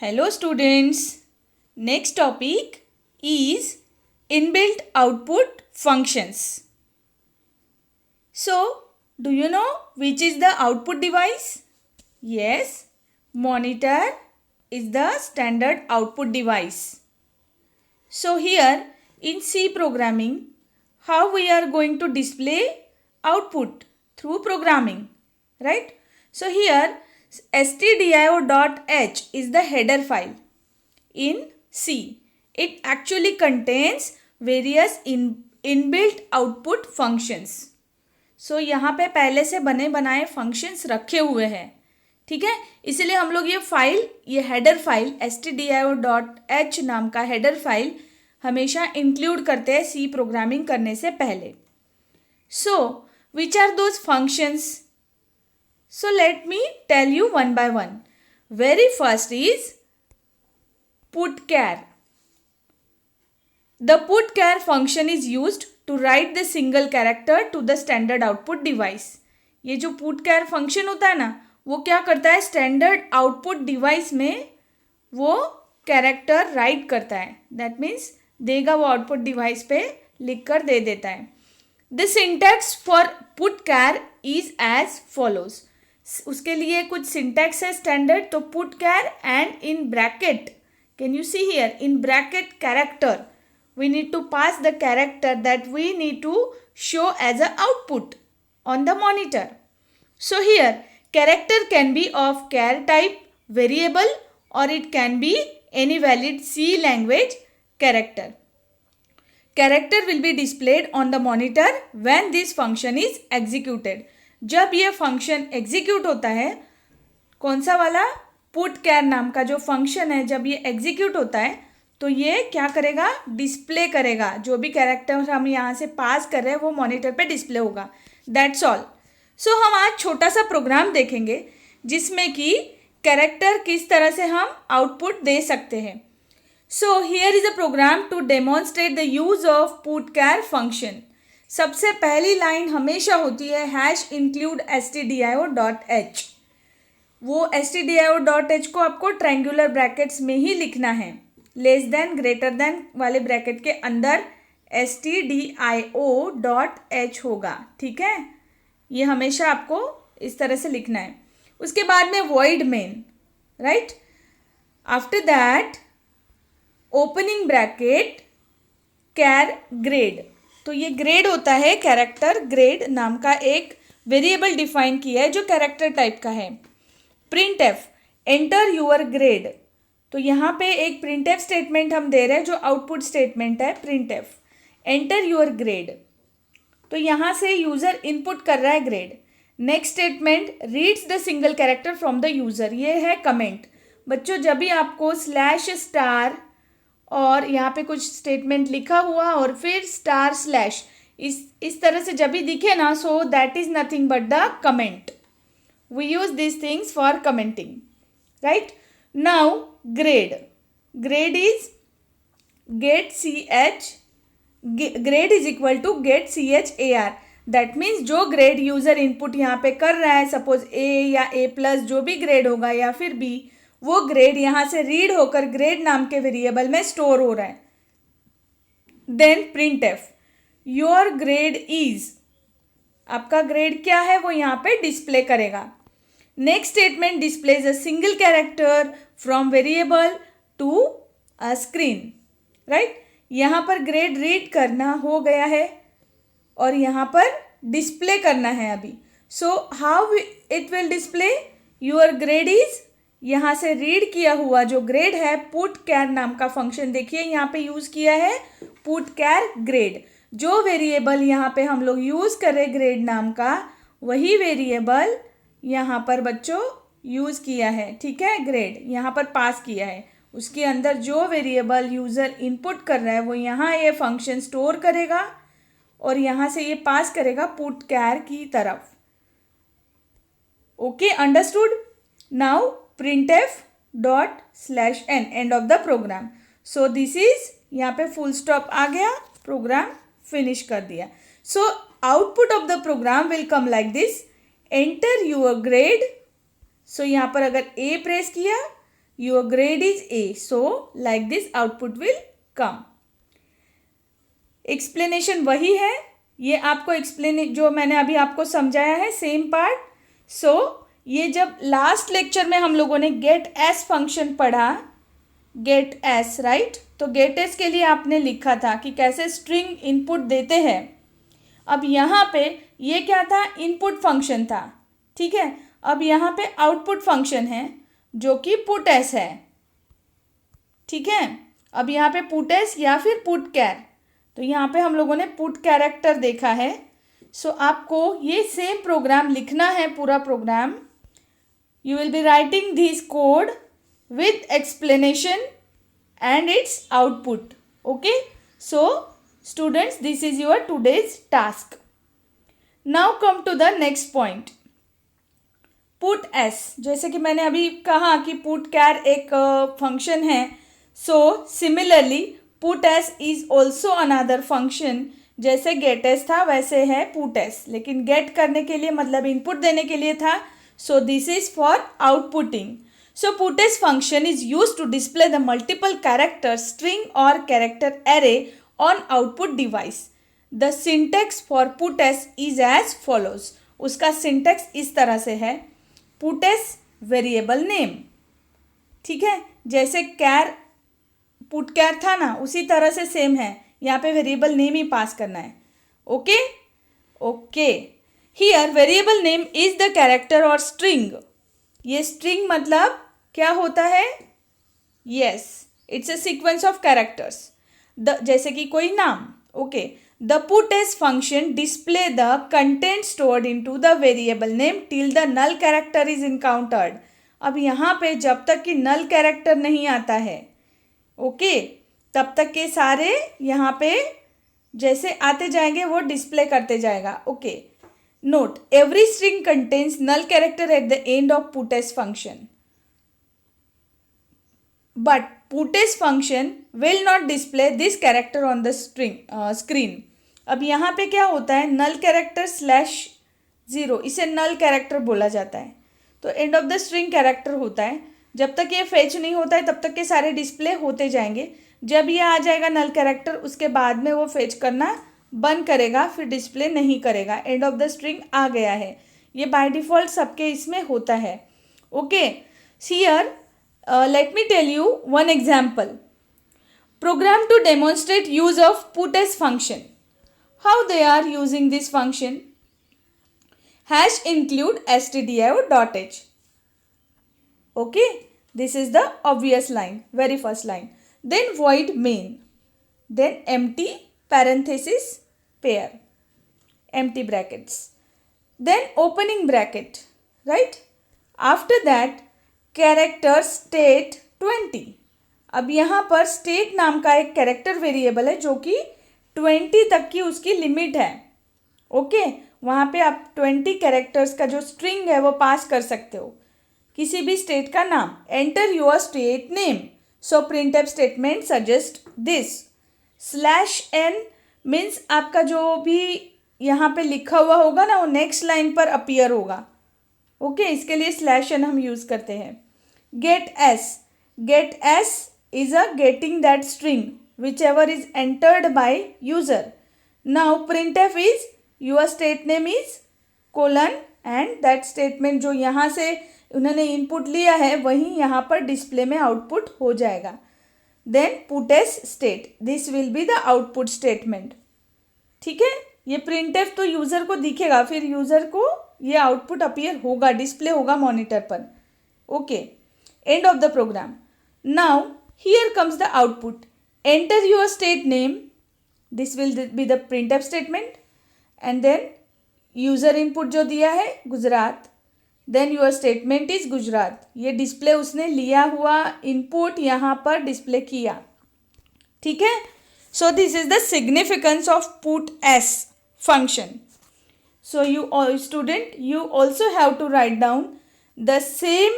Hello students. Next topic is inbuilt output functions. So, do you know which is the output device? Yes, monitor is the standard output device. So here in C programming, how we are going to display output through programming, right? So here stdio.h is the header file in C. It actually contains various inbuilt output functions. So यहाँ पे पहले से बने बनाए functions रखे हुए हैं, ठीक है. इसलिए हम लोग ये हेडर फाइल stdio.h नाम का हेडर फाइल हमेशा इंक्लूड करते हैं सी प्रोग्रामिंग करने से पहले. So which are those functions? So let me tell you one by one. Very first is putchar. The putchar function is used to write the single character to the standard output device. ये जो putchar function होता है ना, वो क्या करता है, standard output device में वो कैरेक्टर राइट करता है. दैट मीन्स देगा वो आउटपुट डिवाइस पे लिख कर दे देता है. The syntax for putchar is as follows. उसके लिए कुछ सिंटैक्स है स्टैंडर्ड. तो putchar and in bracket, can you see here, in bracket character, we need to pass the character that we need to show as a output on the monitor. So here character can be of char type variable or it can be any valid C language character. Character will be displayed on the monitor when this function is executed. जब ये function execute होता है, कौन सा वाला, putchar नाम का जो फंक्शन है, जब ये एग्जीक्यूट होता है तो ये क्या करेगा, डिस्प्ले करेगा. जो भी कैरेक्टर हम यहाँ से पास कर रहे हैं वो मॉनिटर पे डिस्प्ले होगा. That's all. सो हम आज छोटा सा प्रोग्राम देखेंगे जिसमें कि कैरेक्टर किस तरह से हम आउटपुट दे सकते हैं. So here is a program to demonstrate the use of putchar function. सबसे पहली लाइन हमेशा होती है #include stdio.h. वो stdio.h को आपको ट्रायंगुलर ब्रैकेट्स में ही लिखना है. लेस देन ग्रेटर देन वाले ब्रैकेट के अंदर stdio.h होगा, ठीक है. ये हमेशा आपको इस तरह से लिखना है. उसके बाद में void main, right. After that opening bracket char grade. तो ये ग्रेड होता है, कैरेक्टर ग्रेड नाम का एक वेरिएबल डिफाइन किया है जो कैरेक्टर टाइप का है. printf enter your grade. तो यहाँ पे एक printf स्टेटमेंट हम दे रहे हैं जो आउटपुट स्टेटमेंट है. printf enter your grade. तो यहाँ से यूज़र इनपुट कर रहा है grade. Next statement reads the single character from the user. ये है कमेंट. बच्चों जब भी आपको /* और यहाँ पे कुछ स्टेटमेंट लिखा हुआ और फिर */ इस तरह से जब भी दिखे ना, so that is nothing but the comment. We use these things for commenting, right? Now grade. Grade is get ch. Grade is equal to get char. That means जो ग्रेड यूज़र इनपुट यहाँ पे कर रहा है, suppose A या A+ जो भी grade होगा या फिर B, वो ग्रेड यहाँ से रीड होकर ग्रेड नाम के वेरिएबल में स्टोर हो रहा है. Then printf your grade is. आपका ग्रेड क्या है वो यहाँ पे डिस्प्ले करेगा. Next statement displays a single character from variable to a screen, right. यहाँ पर ग्रेड रीड करना हो गया है और यहाँ पर डिस्प्ले करना है अभी. So how it will display your grade is. यहाँ से रीड किया हुआ जो ग्रेड है, putchar नाम का फंक्शन देखिए यहाँ पे यूज़ किया है, putchar ग्रेड. जो वेरिएबल यहाँ पे हम लोग यूज़ कर रहे ग्रेड नाम का, वही वेरिएबल यहाँ पर बच्चों यूज़ किया है, ठीक है. ग्रेड यहाँ पर पास किया है. उसके अंदर जो वेरिएबल यूज़र इनपुट कर रहा है वो यहाँ ये फंक्शन स्टोर करेगा और यहाँ से ये पास करेगा putchar की तरफ. Okay, understood. Now printf./n end of the program. So this is, यहाँ पे फुल स्टॉप आ गया, प्रोग्राम फिनिश कर दिया. So output of the program will come like this. Enter your grade. So यहाँ पर अगर A प्रेस किया your grade is A. So like this output will come. Explanation वही है, ये आपको एक्सप्लेन जो मैंने अभी आपको समझाया है सेम पार्ट. सो ये जब लास्ट लेक्चर में हम लोगों ने गेट एस फंक्शन पढ़ा, गेट एस राइट, तो गेट एस के लिए आपने लिखा था कि कैसे स्ट्रिंग इनपुट देते हैं. अब यहाँ पे ये क्या था, इनपुट फंक्शन था. ठीक है, अब यहाँ पे आउटपुट फंक्शन है जो कि पुट एस है. ठीक है, अब यहाँ पे पुट एस या फिर पुट कैर, तो यहाँ पे हम लोगों ने पुट कैरेक्टर देखा है. सो आपको ये सेम प्रोग्राम लिखना है, पूरा program. You will be writing this code with explanation and its output. Okay, so students, this is your today's task. Now come to the next point. Put s, जैसे कि मैंने अभी कहा कि put char एक फंक्शन है. So similarly put s is also another function. जैसे get s था वैसे है put s, लेकिन get करने के लिए मतलब इनपुट देने के लिए था. So this is for outputting. So putS function is used to display the multiple character string or character array on output device. The syntax for putS is as follows. उसका syntax इस तरह से है. putS variable name. ठीक है, जैसे char put char था ना, उसी तरह से सेम है. यहाँ पे वेरिएबल नेम ही पास करना है. Okay okay, here variable name is the character और स्ट्रिंग. ये स्ट्रिंग मतलब क्या होता है, yes, it's a sequence of characters. The जैसे कि कोई नाम. Okay, the puts function display the content stored into the variable name till the null character is encountered. अब यहाँ पे जब तक कि नल कैरेक्टर नहीं आता है, ओके, तब तक के सारे यहाँ पे जैसे आते जाएंगे वो डिस्प्ले करते जाएगा. Okay, note, every string contains null character at the end of puts function. But putS function will not display this character on the screen. अब यहाँ पे क्या होता है, नल कैरेक्टर /0, इसे नल कैरेक्टर बोला जाता है. तो and of the string character होता है. जब तक ये फेच नहीं होता है तब तक के सारे डिस्प्ले होते जाएंगे. जब ये आ जाएगा नल कैरेक्टर, उसके बाद में वो फेच करना बंद करेगा, फिर डिस्प्ले नहीं करेगा. एंड ऑफ द स्ट्रिंग आ गया है. ये बाय डिफ़ॉल्ट सबके इसमें होता है. Okay, here let me tell you one example. Program to demonstrate use of putS function. How they are using this function? Hash include stdio.h. Okay, this is the obvious line, very first line. Then void main. Then empty parenthesis pair, empty brackets. Then opening bracket, right? After that character state 20. अब यहाँ पर state नाम का एक character variable है जो कि 20 तक की उसकी लिमिट है. ओके, वहाँ पे आप 20 कैरेक्टर्स का जो स्ट्रिंग है वो पास कर सकते हो, किसी भी स्टेट का नाम. Enter your state name. So printf statement suggest this. /n means आपका जो भी यहाँ पे लिखा हुआ होगा ना वो नेक्स्ट लाइन पर अपीयर होगा. ओके, इसके लिए /n हम यूज़ करते हैं. Get S is a getting that string whichever is entered by user. Now printf is your state name is colon and that statement जो यहाँ से उन्होंने इनपुट लिया है वही यहाँ पर डिस्प्ले में आउटपुट हो जाएगा. Then puts state, this will be the output statement. ठीक है, ये प्रिंटफ तो यूज़र को दिखेगा, फिर यूज़र को ये आउटपुट अपीयर होगा, डिस्प्ले होगा मॉनिटर पर. Okay, end of the program. Now here comes the output. Enter your state name, this will be the printf statement. And then user input जो दिया है Gujarat, then your statement is Gujarat. ये display उसने लिया हुआ input यहाँ पर डिस्प्ले किया. ठीक है, सो this is the significance of putS function. So you all student, you also have to write down the same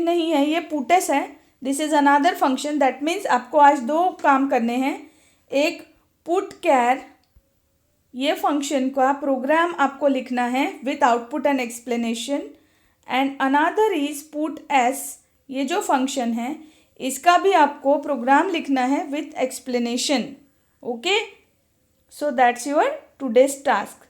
नहीं है, ये putS है. This is another function. that means आपको आज दो काम करने हैं. एक putchar, ये फंक्शन का प्रोग्राम आपको लिखना है with output and explanation, and another is putS ये जो फंक्शन है इसका भी आपको प्रोग्राम लिखना है with explanation. Okay, so that's your today's task.